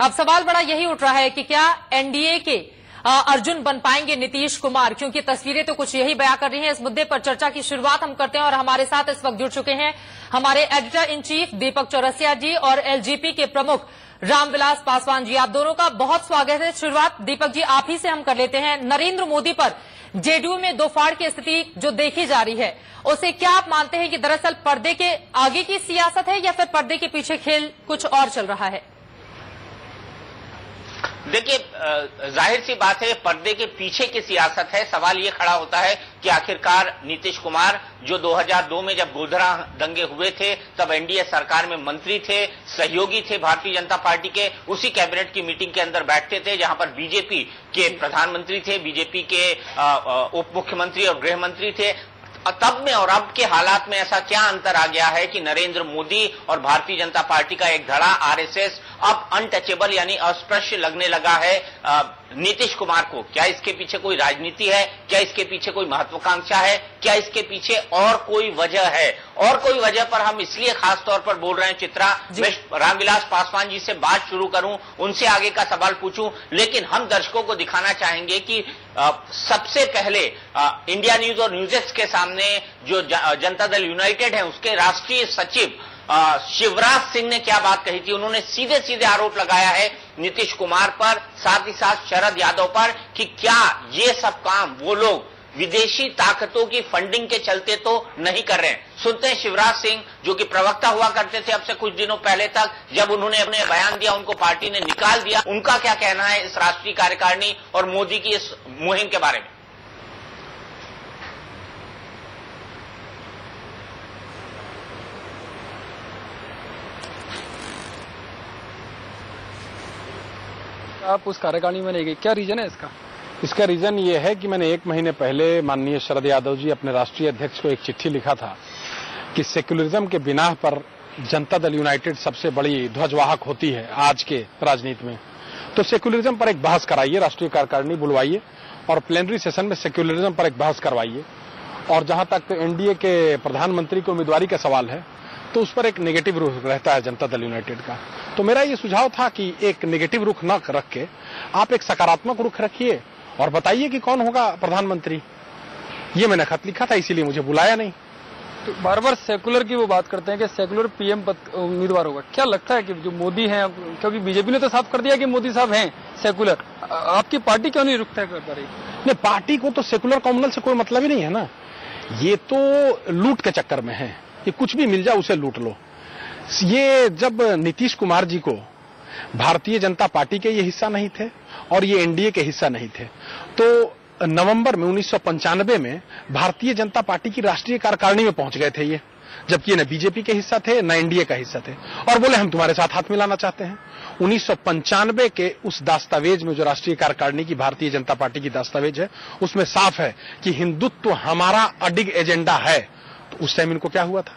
अब सवाल बड़ा यही उठ रहा है कि क्या एनडीए के अर्जुन बन पाएंगे नीतीश कुमार, क्योंकि तस्वीरें तो कुछ यही बयां कर रही हैं। इस मुद्दे पर चर्चा की शुरुआत हम करते हैं और हमारे साथ इस वक्त जुड़ चुके हैं हमारे एडिटर इन चीफ दीपक चौरसिया जी और एलजेपी के प्रमुख रामविलास पासवान जी। आप दोनों का बहुत स्वागत है। शुरुआत दीपक जी आप ही से हम कर लेते हैं। नरेंद्र मोदी पर जेडीयू में दो फाड़ की स्थिति जो देखी जा रही है, उसे क्या आप मानते हैं कि दरअसल पर्दे के आगे की सियासत है या फिर पर्दे के पीछे खेल कुछ और चल रहा है? देखिए, जाहिर सी बात है पर्दे के पीछे की सियासत है। सवाल ये खड़ा होता है कि आखिरकार नीतीश कुमार जो 2002 में जब गोधरा दंगे हुए थे तब एनडीए सरकार में मंत्री थे, सहयोगी थे भारतीय जनता पार्टी के, उसी कैबिनेट की मीटिंग के अंदर बैठते थे जहां पर बीजेपी के प्रधानमंत्री थे, बीजेपी के उप मुख्यमंत्री और गृह मंत्री थे। तब में और अब के हालात में ऐसा क्या अंतर आ गया है कि नरेंद्र मोदी और भारतीय जनता पार्टी का एक धड़ा आरएसएस अब अनटचेबल यानी अस्पृश्य लगने लगा है नीतीश कुमार को? क्या इसके पीछे कोई राजनीति है? क्या इसके पीछे कोई महत्वाकांक्षा है? क्या इसके पीछे और कोई वजह है? और कोई वजह पर हम इसलिए खास तौर पर बोल रहे हैं चित्रा, मैं रामविलास पासवान जी से बात शुरू करूं, उनसे आगे का सवाल पूछूं, लेकिन हम दर्शकों को दिखाना चाहेंगे कि सबसे पहले इंडिया न्यूज और न्यूज़ के सामने जो जनता दल यूनाइटेड है उसके राष्ट्रीय सचिव शिवराज सिंह ने क्या बात कही थी। उन्होंने सीधे सीधे आरोप लगाया है नीतीश कुमार पर, साथ ही साथ शरद यादव पर, कि क्या ये सब काम वो लोग विदेशी ताकतों की फंडिंग के चलते तो नहीं कर रहे हैं। सुनते हैं शिवराज सिंह जो कि प्रवक्ता हुआ करते थे अब से कुछ दिनों पहले तक, जब उन्होंने अपने बयान दिया उनको पार्टी ने निकाल दिया, उनका क्या कहना है इस राष्ट्रीय कार्यकारिणी और मोदी की इस मुहिम के बारे में। आप उस कार्यकारिणी में नहीं गए, क्या रीजन है इसका? इसका रीजन ये है कि मैंने 1 महीने पहले माननीय शरद यादव जी अपने राष्ट्रीय अध्यक्ष को एक चिट्ठी लिखा था कि सेक्युलरिज्म के बिना पर जनता दल यूनाइटेड सबसे बड़ी ध्वजवाहक होती है आज के राजनीति में। तो सेक्युलरिज्म पर एक बहस कराइए, राष्ट्रीय कार्यकारिणी बुलवाइए और प्लेनरी सेशन में सेक्युलरिज्म पर एक बहस करवाइए। और जहां तक एनडीए के प्रधानमंत्री की उम्मीदवारी का सवाल है तो उस पर एक नेगेटिव रुख रहता है जनता दल यूनाइटेड का। तो मेरा ये सुझाव था कि एक नेगेटिव रुख न रख के आप एक सकारात्मक रुख रखिए और बताइए कि कौन होगा प्रधानमंत्री। ये मैंने खत लिखा था, इसीलिए मुझे बुलाया नहीं। तो बार बार सेकुलर की वो बात करते हैं कि सेकुलर पीएम उम्मीदवार होगा, क्या लगता है कि जो मोदी हैं, क्योंकि बीजेपी ने तो साफ कर दिया कि मोदी साहब हैं सेकुलर, आपकी पार्टी क्यों नहीं रुख तय कर पा रही? नहीं, पार्टी को तो सेकुलर कॉम्युनल से कोई मतलब ही नहीं है ना। ये तो लूट के चक्कर में है, ये कुछ भी मिल जाए उसे लूट लो। ये जब नीतीश कुमार जी को भारतीय जनता पार्टी के ये हिस्सा नहीं थे और ये एनडीए के हिस्सा नहीं थे, तो नवंबर में 1995 में भारतीय जनता पार्टी की राष्ट्रीय कार्यकारिणी में पहुंच गए थे ये, जबकि न बीजेपी के हिस्सा थे न एनडीए का हिस्सा थे, और बोले हम तुम्हारे साथ हाथ मिलाना चाहते हैं। 1995 के उस दस्तावेज में जो राष्ट्रीय कार्यकारिणी की भारतीय जनता पार्टी की दस्तावेज है उसमें साफ है कि हिंदुत्व हमारा अडिग एजेंडा है। तो उस टाइम इनको क्या हुआ था?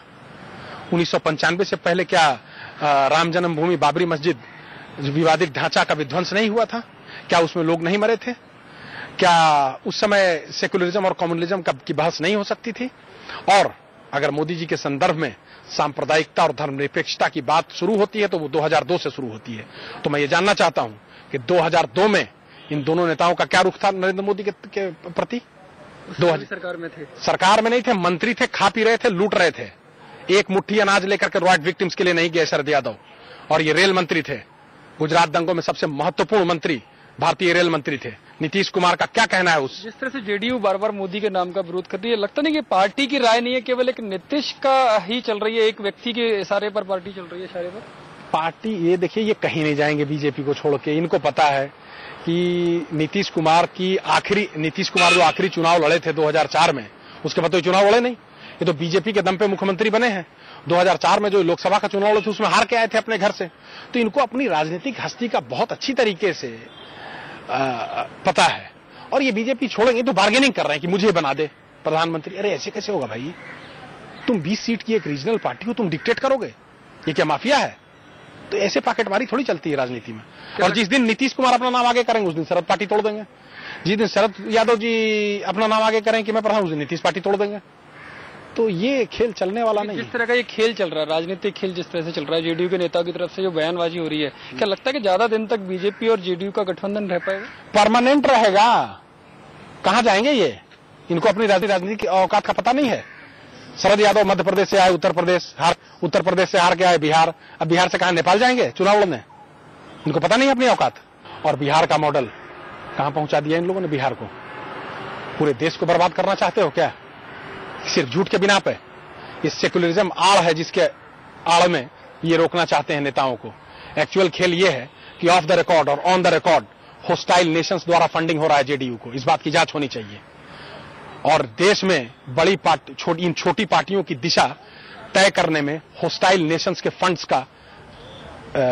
1995 से पहले क्या राम जन्मभूमि बाबरी मस्जिद विवादित ढांचा का विध्वंस नहीं हुआ था? क्या उसमें लोग नहीं मरे थे? क्या उस समय सेकुलरिज्म और कम्युनलिज्म की बहस नहीं हो सकती थी? और अगर मोदी जी के संदर्भ में सांप्रदायिकता और धर्मनिरपेक्षता की बात शुरू होती है तो वो 2002 से शुरू होती है। तो मैं ये जानना चाहता हूं कि 2002 में इन दोनों नेताओं का क्या रुख था नरेंद्र मोदी के प्रति? सरकार में थे, सरकार में नहीं थे, मंत्री थे, खा पी रहे थे, लूट रहे थे। एक मुट्ठी अनाज लेकर के रॉयट विक्टिम्स के लिए नहीं गए शरद यादव, और ये रेल मंत्री थे। गुजरात दंगों में सबसे महत्वपूर्ण मंत्री भारतीय रेल मंत्री थे। नीतीश कुमार का क्या कहना है उस? जिस तरह से जेडीयू बार बार मोदी के नाम का विरोध कर रही है, लगता नहीं कि पार्टी की राय नहीं है, केवल एक नीतीश का ही चल रही है, एक व्यक्ति के इशारे पर पार्टी चल रही है, इशारे पर पार्टी? ये देखिए, ये कहीं नहीं जाएंगे बीजेपी को छोड़ के। इनको पता है कि नीतीश कुमार जो आखिरी चुनाव लड़े थे 2004 में, उसके बाद तो चुनाव लड़े नहीं, ये तो बीजेपी के दम पे मुख्यमंत्री बने हैं। 2004 में जो लोकसभा का चुनाव लड़े थे उसमें हार के आए थे अपने घर से। तो इनको अपनी राजनीतिक हस्ती का बहुत अच्छी तरीके से पता है, और ये बीजेपी छोड़ेंगे तो बार्गेनिंग कर रहे हैं कि मुझे बना दे प्रधानमंत्री। अरे ऐसे कैसे होगा भाई? तुम 20 सीट की एक रीजनल पार्टी हो, तुम डिक्टेट करोगे? ये क्या माफिया है? तो ऐसे पॉकेटमारी थोड़ी चलती है राजनीति में। और जिस दिन नीतीश कुमार अपना नाम आगे करेंगे उस दिन शरद पार्टी तोड़ देंगे। जिस दिन शरद यादव जी अपना नाम आगे करेंगे कि मैं प्रधान, उस दिन नीतीश पार्टी तोड़ देंगे। तो ये खेल चलने वाला नहीं। जिस तरह का ये खेल चल रहा है, राजनीतिक खेल जिस तरह से चल रहा है, जेडीयू के नेताओं की तरफ से जो बयानबाजी हो रही है, क्या लगता है कि ज्यादा दिन तक बीजेपी और जेडीयू का गठबंधन रह पाएगा? परमानेंट रहेगा। कहां जाएंगे ये? इनको अपनी राजनीति की औकात का पता नहीं है। शरद यादव मध्य प्रदेश से आए, उत्तर प्रदेश से हार के आए बिहार, अब बिहार से कहां नेपाल जाएंगे चुनाव लड़ने? इनको पता नहीं है अपनी औकात। और बिहार का मॉडल कहां पहुंचा दिया इन लोगों ने बिहार को। पूरे देश को बर्बाद करना चाहते हो क्या सिर्फ झूठ के बिना पे? ये सेकुलरिज्म आड़ है जिसके आड़ में ये रोकना चाहते हैं नेताओं को। एक्चुअल खेल ये है कि ऑफ द रिकॉर्ड और on the record hostile Nations द्वारा फंडिंग हो रहा है जेडीयू को। इस बात की जांच होनी चाहिए और देश में बड़ी इन छोटी पार्टियों की दिशा तय करने में होस्टाइल नेशंस के फंड्स का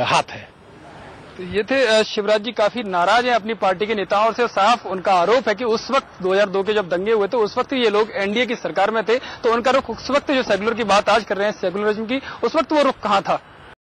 हाथ है। तो ये थे शिवराज जी, काफी नाराज हैं अपनी पार्टी के नेताओं से। साफ उनका आरोप है कि उस वक्त 2002 के जब दंगे हुए थे उस वक्त ये लोग एनडीए की सरकार में थे, तो उनका रुख उस वक्त जो सेकुलर की बात आज कर रहे हैं सेकुलरिज्म की, उस वक्त वो रुख कहां था?